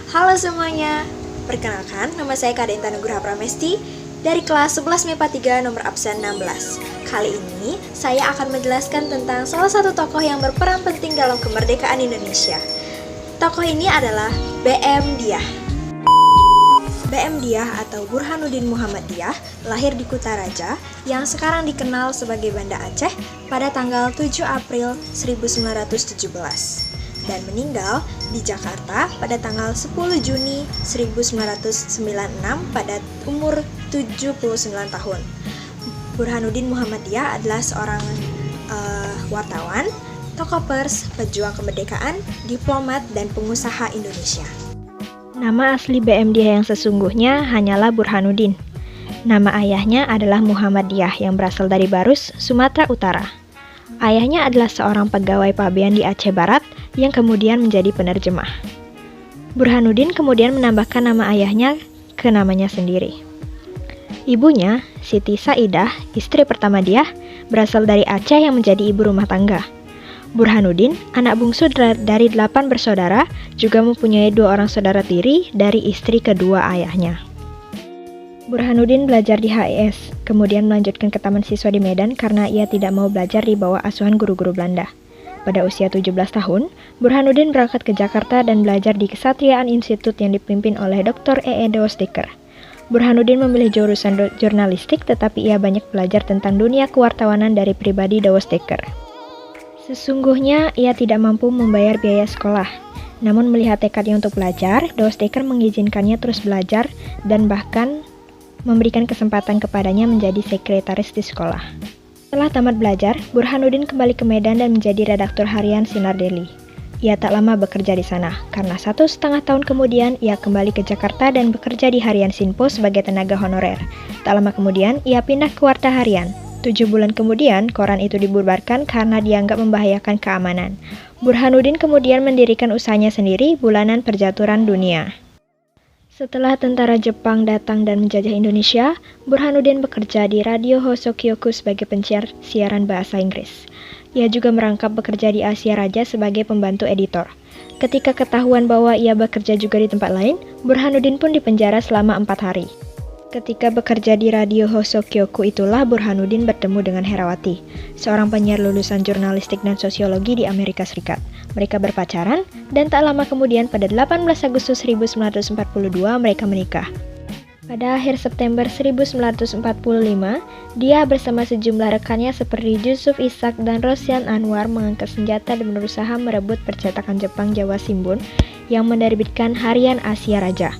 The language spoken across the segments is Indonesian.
Halo semuanya, perkenalkan nama saya Kadenta Nugraha Pramesti dari kelas 11 MIPA 3 nomor absen 16. Kali ini saya akan menjelaskan tentang salah satu tokoh yang berperan penting dalam kemerdekaan Indonesia. Tokoh ini adalah B.M. Dyah. B.M. Dyah atau Burhanuddin Muhammad Dyah lahir di Kutaraja yang sekarang dikenal sebagai Banda Aceh pada tanggal 7 April 1917 dan meninggal di Jakarta pada tanggal 10 Juni 1996 pada umur 79 tahun. Burhanuddin Muhammad Dyah adalah seorang wartawan, tokoh pers, pejuang kemerdekaan, diplomat, dan pengusaha Indonesia. Nama asli B.M. Dyah yang sesungguhnya hanyalah Burhanuddin. Nama ayahnya adalah Muhammad Dyah yang berasal dari Barus, Sumatera Utara. Ayahnya adalah seorang pegawai pabean di Aceh Barat yang kemudian menjadi penerjemah. Burhanuddin kemudian menambahkan nama ayahnya ke namanya sendiri. Ibunya, Siti Saidah, istri pertama Dyah, berasal dari Aceh yang menjadi ibu rumah tangga. Burhanuddin, anak bungsu dari 8 bersaudara, juga mempunyai 2 orang saudara tiri dari istri kedua ayahnya. Burhanuddin belajar di HIS, kemudian melanjutkan ke Taman Siswa di Medan karena ia tidak mau belajar di bawah asuhan guru-guru Belanda. Pada usia 17 tahun, Burhanuddin berangkat ke Jakarta dan belajar di Kesatriaan Institute yang dipimpin oleh Dr. E.E. Deosdeker. Burhanuddin memilih jurusan jurnalistik, tetapi ia banyak belajar tentang dunia kewartawanan dari pribadi Deosdeker. Sesungguhnya, ia tidak mampu membayar biaya sekolah. Namun melihat tekadnya untuk belajar, Deosdeker mengizinkannya terus belajar dan bahkan memberikan kesempatan kepadanya menjadi sekretaris di sekolah. Setelah tamat belajar, Burhanuddin kembali ke Medan dan menjadi redaktur harian Sinar Daily. Ia tak lama bekerja di sana, karena 1,5 tahun kemudian ia kembali ke Jakarta dan bekerja di harian Sinpo sebagai tenaga honorer. Tak lama kemudian, ia pindah ke Warta Harian. 7 bulan kemudian, koran itu dibubarkan karena dianggap membahayakan keamanan. Burhanuddin kemudian mendirikan usahanya sendiri, Bulanan Percaturan Dunia. Setelah tentara Jepang datang dan menjajah Indonesia, Burhanuddin bekerja di Radio Hosokyoku sebagai penyiar siaran bahasa Inggris. Ia juga merangkap bekerja di Asia Raja sebagai pembantu editor. Ketika ketahuan bahwa ia bekerja juga di tempat lain, Burhanuddin pun dipenjara selama 4 hari. Ketika bekerja di Radio Hosokyoku itulah Burhanuddin bertemu dengan Herawati, seorang penyiar lulusan jurnalistik dan sosiologi di Amerika Serikat. Mereka berpacaran, dan tak lama kemudian pada 18 Agustus 1942 mereka menikah. Pada akhir September 1945, dia bersama sejumlah rekannya seperti Yusuf Ishak dan Rosyan Anwar mengangkat senjata dan berusaha merebut percetakan Jepang Jawa Shimbun yang menerbitkan harian Asia Raja.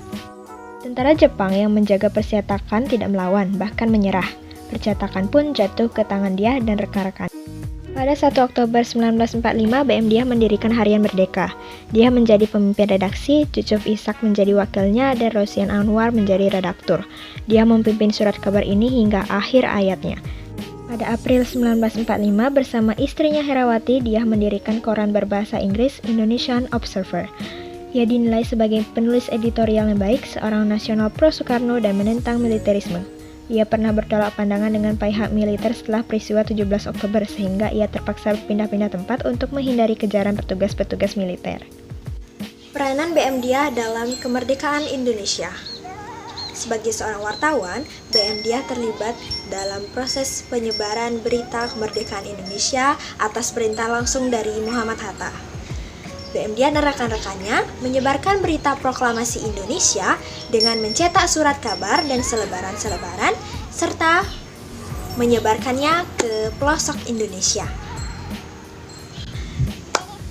Tentara Jepang yang menjaga percetakan tidak melawan, bahkan menyerah. Percetakan pun jatuh ke tangan Dyah dan rekan-rekan. Pada 1 Oktober 1945, B.M. Dyah mendirikan Harian Merdeka. Dia menjadi pemimpin redaksi, Yusuf Ishak menjadi wakilnya, dan Rosyan Anwar menjadi redaktur. Dia memimpin surat kabar ini hingga akhir ayatnya. Pada April 1945, bersama istrinya Herawati, Dyah mendirikan koran berbahasa Inggris, Indonesian Observer. Ia dinilai sebagai penulis editorial yang baik, seorang nasional pro-Soekarno dan menentang militerisme. Ia pernah bertolak pandangan dengan pihak militer setelah peristiwa 17 Oktober sehingga ia terpaksa pindah-pindah tempat untuk menghindari kejaran petugas-petugas militer. Peranan B.M. Dyah dalam kemerdekaan Indonesia. Sebagai seorang wartawan, B.M. Dyah terlibat dalam proses penyebaran berita kemerdekaan Indonesia atas perintah langsung dari Muhammad Hatta. B.M. Dyah dan rekan-rekannya menyebarkan berita proklamasi Indonesia dengan mencetak surat kabar dan selebaran-selebaran serta menyebarkannya ke pelosok Indonesia.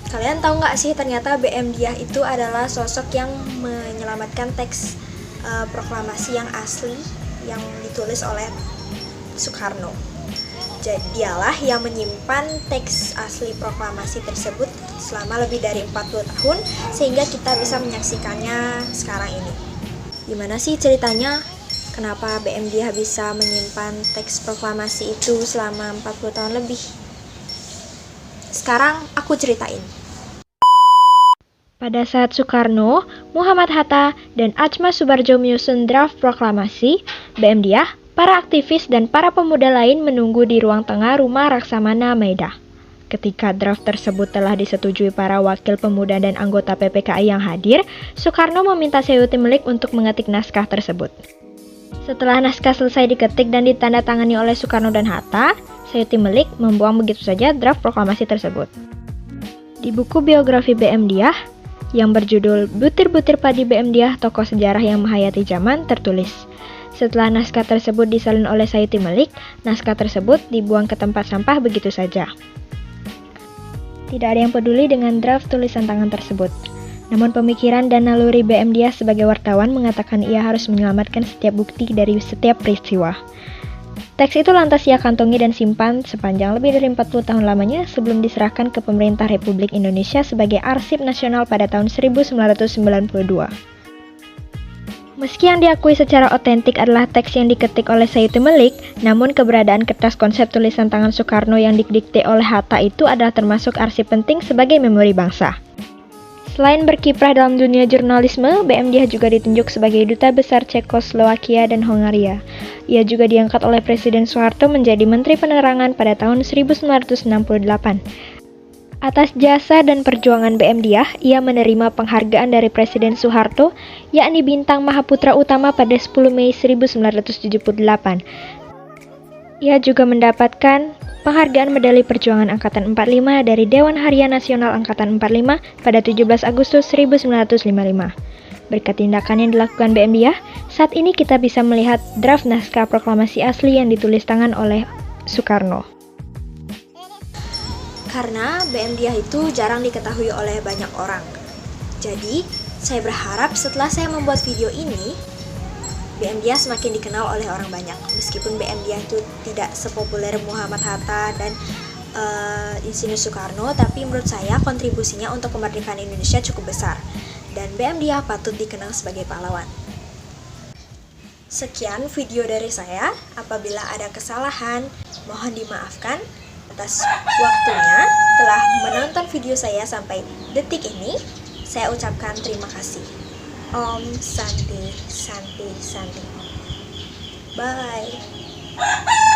Kalian tahu nggak sih ternyata B.M. Dyah itu adalah sosok yang menyelamatkan teks proklamasi yang asli yang ditulis oleh Soekarno. Dialah yang menyimpan teks asli proklamasi tersebut selama lebih dari 40 tahun sehingga kita bisa menyaksikannya sekarang ini. Gimana sih ceritanya? Kenapa B.M. Dyah bisa menyimpan teks proklamasi itu selama 40 tahun lebih? Sekarang aku ceritain. Pada saat Soekarno, Muhammad Hatta, dan Atma Subarjo menyusun draft proklamasi, B.M. Dyah, para aktivis dan para pemuda lain menunggu di ruang tengah rumah Laksamana Maeda. Ketika draft tersebut telah disetujui para wakil pemuda dan anggota PPKI yang hadir, Soekarno meminta Sayuti Melik untuk mengetik naskah tersebut. Setelah naskah selesai diketik dan ditandatangani oleh Soekarno dan Hatta, Sayuti Melik membuang begitu saja draft proklamasi tersebut. Di buku biografi B.M. Dyah yang berjudul Butir-Butir Padi B.M. Dyah, Tokoh Sejarah yang Menghayati Zaman, tertulis, setelah naskah tersebut disalin oleh Sayuti Melik, naskah tersebut dibuang ke tempat sampah begitu saja. Tidak ada yang peduli dengan draft tulisan tangan tersebut. Namun pemikiran dan naluri B.M. Dyah sebagai wartawan mengatakan ia harus menyelamatkan setiap bukti dari setiap peristiwa. Teks itu lantas ia kantongi dan simpan sepanjang lebih dari 40 tahun lamanya sebelum diserahkan ke pemerintah Republik Indonesia sebagai arsip nasional pada tahun 1992. Meski yang diakui secara otentik adalah teks yang diketik oleh Sayuti Melik, namun keberadaan kertas konsep tulisan tangan Soekarno yang didikte oleh Hatta itu adalah termasuk arsip penting sebagai memori bangsa. Selain berkiprah dalam dunia jurnalisme, B.M. Dyah juga ditunjuk sebagai Duta Besar Cekoslowakia dan Hongaria. Ia juga diangkat oleh Presiden Soeharto menjadi Menteri Penerangan pada tahun 1968. Atas jasa dan perjuangan B.M. Dyah, ia menerima penghargaan dari Presiden Soeharto, yakni Bintang Mahaputra Utama pada 10 Mei 1978. Ia juga mendapatkan penghargaan Medali Perjuangan Angkatan 45 dari Dewan Harian Nasional Angkatan 45 pada 17 Agustus 1955. Berkat tindakan yang dilakukan B.M. Dyah, saat ini kita bisa melihat draft naskah proklamasi asli yang ditulis tangan oleh Soekarno. Karena B.M. Dyah itu jarang diketahui oleh banyak orang. Jadi, saya berharap setelah saya membuat video ini, B.M. Dyah semakin dikenal oleh orang banyak. Meskipun B.M. Dyah itu tidak sepopuler Muhammad Hatta dan Insinyur Soekarno, tapi menurut saya kontribusinya untuk kemerdekaan Indonesia cukup besar. Dan B.M. Dyah patut dikenal sebagai pahlawan. Sekian video dari saya. Apabila ada kesalahan, mohon dimaafkan. Atas waktunya telah menonton video saya sampai detik ini, saya ucapkan terima kasih. Om Santi Santi Santi. Bye.